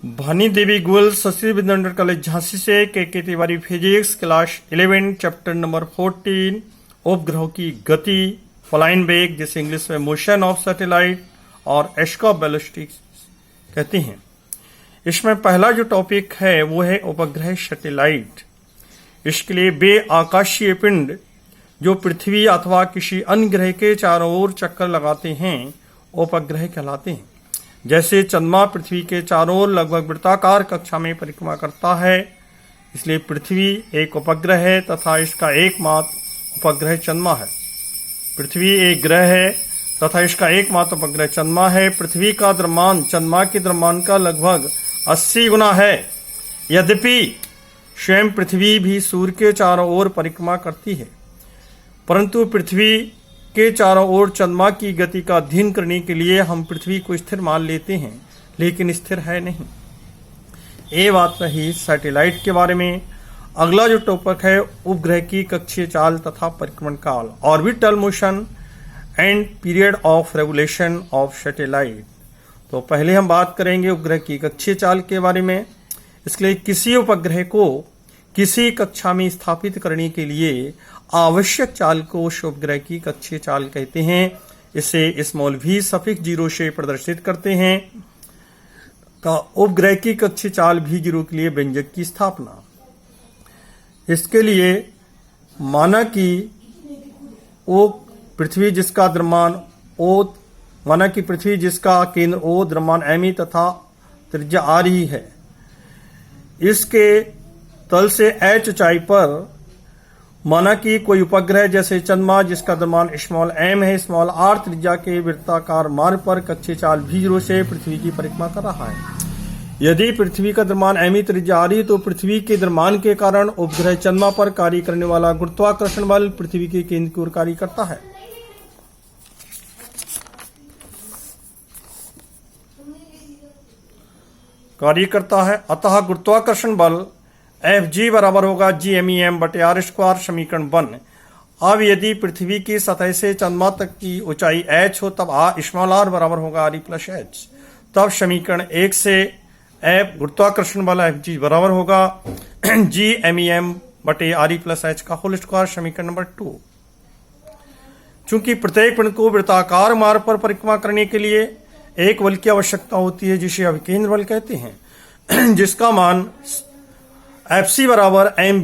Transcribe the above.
भानी देवी Goyal Shashi Vidyanagar college Jhansi से के Tiwari physics class 11 chapter number 14 उपग्रहों की गति फ्लाइन वेग जिसे इंग्लिश में मोशन ऑफ सैटेलाइट और एस्ट्रो बैलिस्टिक्स कहते हैं। इसमें पहला जो टॉपिक है वो है उपग्रह सैटेलाइट। इसके लिए वे आकाशीय पिंड जो पृथ्वी अथवा किसी अन्य ग्रह के चारों ओर चक्कर लगाते हैं उपग्रह कहलाते हैं। जैसे चंद्रमा पृथ्वी के चारों ओर लगभग वृत्ताकार कक्षा में परिक्रमा करता है, इसलिए पृथ्वी एक उपग्रह है तथा इसका एकमात्र उपग्रह चंद्रमा है। पृथ्वी एक ग्रह है तथा इसका एकमात्र उपग्रह चंद्रमा है। पृथ्वी का द्रव्यमान चंद्रमा के द्रव्यमान का लगभग 80 गुना है। यद्यपि स्वयं पृथ्वी भी सूर्य के चारों ओर परिक्रमा करती है, परंतु पृथ्वी के चारों ओर चंद्रमा की गति का अध्ययन करने के लिए हम पृथ्वी को स्थिर मान लेते हैं, लेकिन स्थिर है नहीं। ये बात रही सैटेलाइट के बारे में। अगला जो टॉपिक है उपग्रह की कक्षीय चाल तथा परिक्रमण काल, orbital motion and period of revolution of satellite. तो पहले हम बात करेंगे उपग्रह की कक्षीय चाल के बारे में। इसके लिए किसी उपग्रह को किसी कक्षा में स्थापित करने के लिए आवश्यक चाल को उस उपग्रह की कक्षीय चाल कहते हैं। इसे स्मॉल v सफिक्स 0 से प्रदर्शित करते हैं। का उपग्रह की कक्षीय चाल v0 के लिए व्यंजक की स्थापना। इसके लिए माना कि ओ पृथ्वी जिसका द्रव्यमान ओ, माना कि पृथ्वी जिसका केंद्र ओ, द्रव्यमान m तथा त्रिज्या r ही है। इसके तल से h ऊंचाई पर माना कि कोई उपग्रह जैसे चंद्रमा जिसका द्रव्यमान स्मॉल m है, स्मॉल r त्रिज्या के वृत्ताकार मार्ग पर कक्षीय चाल v0 से पृथ्वी की परिक्रमा कर रहा है। यदि पृथ्वी का द्रव्यमान m त्रिज्या r तो पृथ्वी के द्रव्यमान के कारण उपग्रह चंद्रमा पर कार्य करने वाला गुरुत्वाकर्षण बल पृथ्वी के केंद्र की ओर कार्य करता है। अतः गुरुत्वाकर्षण बल Fg बराबर होगा Gmem बटे r स्क्वायर, समीकरण 1। अब यदि पृथ्वी की सतह से चंद्रमा तक की ऊंचाई h हो तब स्मॉल r बराबर होगा r प्लस h। तब समीकरण 1 से F गुरुत्वाकर्षण बल Fg बराबर होगा Gmem बटे r प्लस h का होल स्क्वायर, समीकरण नंबर 2। चूंकि प्रत्येक पिंड को वृत्ताकार मार्ग पर परिक्रमा करने के लिए एक बल की आवश्यकता होती है जिसे अभिकेंद्र बल कहते हैं, जिसका मान Fc बराबर m